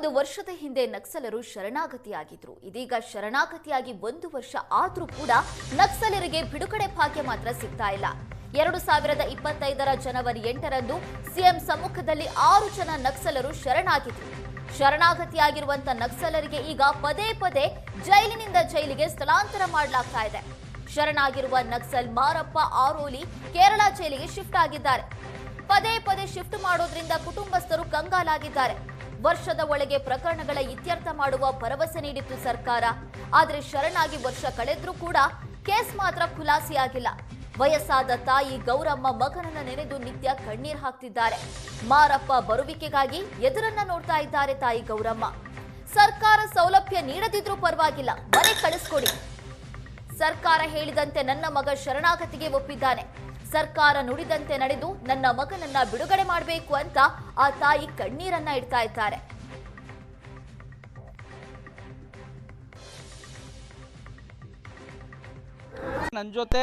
ಒಂದು ವರ್ಷದ ಹಿಂದೆ ನಕ್ಸಲರು ಶರಣಾಗತಿಯಾಗಿದ್ರು. ಇದೀಗ ಶರಣಾಗತಿಯಾಗಿ 1 ವರ್ಷ ಆದ್ರೂ ಕೂಡ ನಕ್ಸಲರಿಗೆ ಬಿಡುಗಡೆ ಭಾಗ್ಯ ಮಾತ್ರ ಸಿಗ್ತಾ ಇಲ್ಲ. 2025 ಜನವರಿ 8ರಂದು ಸಿಎಂ ಸಮ್ಮುಖದಲ್ಲಿ 6 ಜನ ನಕ್ಸಲರು ಶರಣಾಗಿದ್ರು. ಶರಣಾಗತಿಯಾಗಿರುವಂತ ನಕ್ಸಲರಿಗೆ ಈಗ ಪದೇ ಪದೇ ಜೈಲಿನಿಂದ ಜೈಲಿಗೆ ಸ್ಥಳಾಂತರ ಮಾಡಲಾಗ್ತಾ ಇದೆ. ಶರಣಾಗಿರುವ ನಕ್ಸಲ್ ಮಾರಪ್ಪ ಆರೋಲಿ ಕೇರಳ ಜೈಲಿಗೆ ಶಿಫ್ಟ್ ಆಗಿದ್ದಾರೆ. ಪದೇ ಪದೇ ಶಿಫ್ಟ್ ಮಾಡೋದ್ರಿಂದ ಕುಟುಂಬಸ್ಥರು ಕಂಗಾಲಾಗಿದ್ದಾರೆ. ವರ್ಷದ ಒಳಗೆ ಪ್ರಕರಣಗಳ ಇತ್ಯರ್ಥ ಮಾಡುವ ಭರವಸೆ ನೀಡಿತ್ತು ಸರ್ಕಾರ. ಆದರೆ ಶರಣಾಗಿ ವರ್ಷ ಕಳೆದ್ರೂ ಕೂಡ ಕೇಸ್ ಮಾತ್ರ ಖುಲಾಸೆಯಾಗಿಲ್ಲ. ವಯಸ್ಸಾದ ತಾಯಿ ಗೌರಮ್ಮ ಮಗನನ್ನ ನೆನೆದು ನಿತ್ಯ ಕಣ್ಣೀರ್ ಹಾಕ್ತಿದ್ದಾರೆ. ಮಾರಪ್ಪ ಬರುವಿಕೆಗಾಗಿ ಎದುರನ್ನ ನೋಡ್ತಾ ಇದ್ದಾರೆ ತಾಯಿ ಗೌರಮ್ಮ. ಸರ್ಕಾರ ಸೌಲಭ್ಯ ನೀಡದಿದ್ರೂ ಪರವಾಗಿಲ್ಲ, ಮನೆ ಕಳಿಸ್ಕೊಡಿ. ಸರ್ಕಾರ ಹೇಳಿದಂತೆ ನನ್ನ ಮಗ ಶರಣಾಗತಿಗೆ ಒಪ್ಪಿದ್ದಾನೆ. ಸರ್ಕಾರ ನುಡಿದಂತೆ ನಡೆದು ನನ್ನ ಮಗನನ್ನ ಬಿಡುಗಡೆ ಮಾಡಬೇಕು ಅಂತ ಆ ತಾಯಿ ಕಣ್ಣೀರನ್ನ ಇಡ್ತಾ ಇದ್ದಾರೆ. ನನ್ನ ಜೊತೆ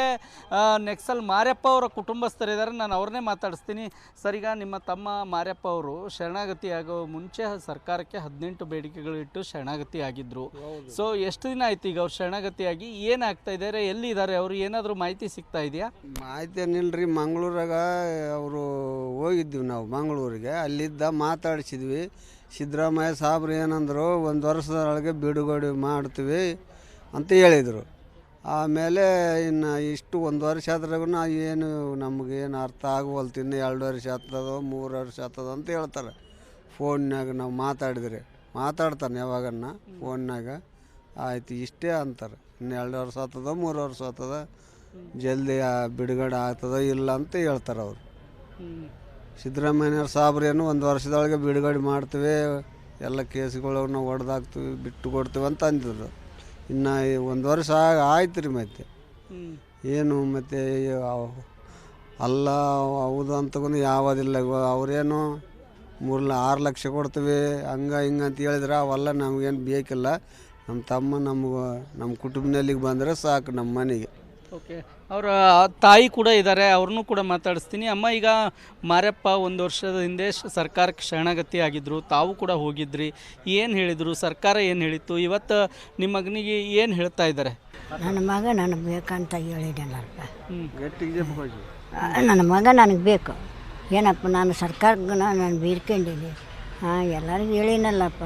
ನಕ್ಸಲ್ ಮಾರ್ಯಪ್ಪ ಅವರ ಕುಟುಂಬಸ್ಥರಿದ್ದಾರೆ. ನಾನು ಅವ್ರನ್ನೇ ಮಾತಾಡಿಸ್ತೀನಿ. ಸರ್, ಈಗ ನಿಮ್ಮ ತಮ್ಮ ಮಾರ್ಯಪ್ಪ ಅವರು ಶರಣಾಗತಿ ಆಗೋ ಮುಂಚೆ ಸರ್ಕಾರಕ್ಕೆ 18 ಬೇಡಿಕೆಗಳಿಟ್ಟು ಶರಣಾಗತಿ ಆಗಿದ್ರು. ಸೊ ಎಷ್ಟು ದಿನ ಆಯ್ತು ಈಗ ಅವ್ರು ಶರಣಾಗತಿಯಾಗಿ? ಏನಾಗ್ತಾ ಇದ್ದಾರೆ, ಎಲ್ಲಿದ್ದಾರೆ ಅವರು? ಏನಾದರೂ ಮಾಹಿತಿ ಸಿಗ್ತಾ ಇದೆಯಾ? ಮಾಹಿತಿ ಏನಿಲ್ಲರಿ. ಮಂಗಳೂರಾಗ ಅವರು ಹೋಗಿದ್ವಿ ನಾವು ಮಂಗಳೂರಿಗೆ. ಅಲ್ಲಿದ್ದ ಮಾತಾಡಿಸಿದ್ವಿ. ಸಿದ್ದರಾಮಯ್ಯ ಸಾಬ್ರು ಏನಂದರು, 1 ವರ್ಷದೊಳಗೆ ಬಿಡುಗಡೆ ಮಾಡ್ತೀವಿ ಅಂತ ಹೇಳಿದರು. ಆಮೇಲೆ ಇನ್ನು ಇಷ್ಟು 1 ವರ್ಷ ಆದ್ರಾಗೂ ಏನು ನಮಗೇನು ಅರ್ಥ ಆಗುವಲ್ತು. ಇನ್ನು 2 ವರ್ಷ ಆಗ್ತದೋ 3 ವರ್ಷ ಆಗ್ತದೋ ಅಂತ ಹೇಳ್ತಾರೆ. ಫೋನ್ನಾಗ ನಾವು ಮಾತಾಡ್ತಾನೆ ಯಾವಾಗನ್ನ ಫೋನ್ನಾಗ. ಆಯ್ತು ಇಷ್ಟೇ ಅಂತಾರೆ. ಇನ್ನು 2 ವರ್ಷ ಆಗ್ತದೋ 3 ವರ್ಷ ಆಗ್ತದ, ಜಲ್ದಿ ಬಿಡುಗಡೆ ಆಗ್ತದೋ ಇಲ್ಲ ಅಂತ ಹೇಳ್ತಾರೆ ಅವರು. ಸಿದ್ದರಾಮಯ್ಯ ಸಾಬ್ರೇನು 1 ವರ್ಷದೊಳಗೆ ಬಿಡುಗಡೆ ಮಾಡ್ತೀವಿ, ಎಲ್ಲ ಕೇಸ್ಗಳು ನಾವು ಹೊಡೆದಾಕ್ತೀವಿ, ಬಿಟ್ಟು ಕೊಡ್ತೀವಿ ಅಂತ ಅಂದಿದ್ರು. ಇನ್ನು 1 ವರ್ಷ ಆಯ್ತು ರೀ. ಮತ್ತೆ ಏನು ಮತ್ತೆ ಅಲ್ಲ ಹೌದು ಅಂತಗೂ ಯಾವುದಿಲ್ಲ. ಅವರೇನು 6 ಲಕ್ಷ ಕೊಡ್ತೀವಿ ಹಿಂಗೆ ಅಂತ ಹೇಳಿದ್ರೆ ಅವೆಲ್ಲ ನಮಗೇನು ಬೇಕಿಲ್ಲ. ನಮ್ಮ ತಮ್ಮ ನಮ್ಮ ಕುಟುಂಬದಲ್ಲಿಗೆ ಬಂದರೆ ಸಾಕು ನಮ್ಮ ಮನೆಗೆ. ಓಕೆ, ಅವರ ತಾಯಿ ಕೂಡ ಇದ್ದಾರೆ, ಅವ್ರನ್ನೂ ಕೂಡ ಮಾತಾಡಿಸ್ತೀನಿ. ಅಮ್ಮ, ಈಗ ಮಾರ್ಯಪ್ಪ 1 ವರ್ಷದ ಹಿಂದೆ ಸರ್ಕಾರಕ್ಕೆ ಶರಣಾಗತಿ ಆಗಿದ್ದರು, ತಾವು ಕೂಡ ಹೋಗಿದ್ರಿ. ಏನು ಹೇಳಿದರು ಸರ್ಕಾರ? ಏನು ಹೇಳಿತ್ತು? ಇವತ್ತು ನಿಮ್ಮ ಮಗನಿಗೆ ಏನು ಹೇಳ್ತಾ ಇದ್ದಾರೆ? ನನ್ನ ಮಗ ನನಗೆ ಬೇಕಂತ ಹೇಳಿದ್ದೇನಪ್ಪ. ಗಟ್ಟಿಗೆ ನನ್ನ ಮಗ ನನಗೆ ಬೇಕು. ಏನಪ್ಪ, ನಾನು ಸರ್ಕಾರಕ್ಕೆ ನಾನು ಬೀರ್ಕೊಂಡಿದ್ದೀನಿ. ಎಲ್ಲರಿಗೂ ಹೇಳಿನಲ್ಲಪ್ಪ,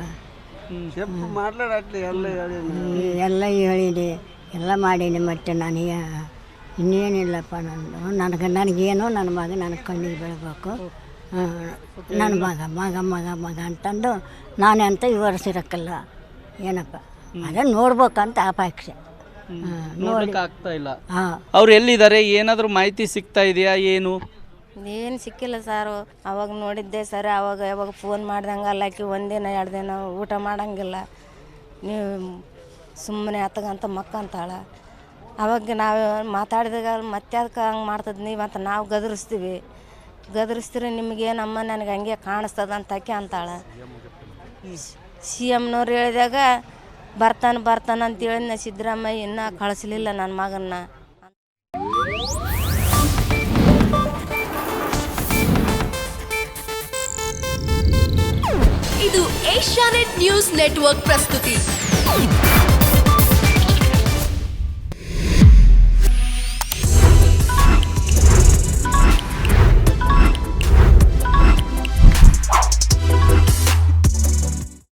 ಎಲ್ಲ ಹೇಳಿದೆ, ಎಲ್ಲ ಮಾಡೀನಿ. ಮತ್ತು ನನಗೆ ಇನ್ನೇನಿಲ್ಲಪ್ಪ. ನನಗೇನು ನನ್ನ ಮಗ ನನಗೆ ಕಣ್ಣಿಗೆ ಬೆಳಬೇಕು. ನನ್ನ ಮಗ ಅಂತಂದು ನಾನು ಅಂತ ವಿವರಿಸಿರಕ್ಕಲ್ಲ. ಏನಪ್ಪ, ಅದೇ ನೋಡ್ಬೇಕಂತ ಅಪೇಕ್ಷೆ. ನೋಡಕ್ಕೆ ಆಗ್ತಾ ಇಲ್ಲ. ಅವ್ರು ಎಲ್ಲಿದ್ದಾರೆ? ಏನಾದರೂ ಮಾಹಿತಿ ಸಿಗ್ತಾ ಇದೆಯಾ? ಏನು ಸಿಕ್ಕಿಲ್ಲ ಸಾರು. ಅವಾಗ ನೋಡಿದ್ದೆ ಸರ್. ಯಾವಾಗ ಫೋನ್ ಮಾಡ್ದಂಗೆ ಅಲ್ಲಾಕಿ 1 ದಿನ 2 ದಿನ ಊಟ ಮಾಡಂಗಿಲ್ಲ. ನೀವು ಸುಮ್ಮನೆ ಹತ್ತಗಂತ ಮಕ್ಕಂತಾಳೆ. ಅವಾಗ ನಾವು ಮಾತಾಡಿದಾಗ ಮತ್ತೆ ಅದಕ್ಕೆ ಹಂಗೆ ಮಾಡ್ತದೆ ನೀವು ಅಂತ ನಾವು ಗದರಿಸ್ತೀರಿ ನಿಮಗೇನಮ್ಮ ನನಗೆ ಹಂಗೆ ಕಾಣಿಸ್ತದ ಅಂತ ಅಂತಾಳೆ. CMನವ್ರು ಹೇಳಿದಾಗ ಬರ್ತಾನೆ ಅಂತೇಳಿ ನಾ ಸಿದ್ದರಾಮಯ್ಯ ಇನ್ನೂ ಕಳಿಸ್ಲಿಲ್ಲ ನನ್ನ ಮಗನ್ನ. ಇದು ಏಷ್ಯಾನೆಟ್ ನ್ಯೂಸ್ ನೆಟ್ವರ್ಕ್ ಪ್ರಸ್ತುತಿ.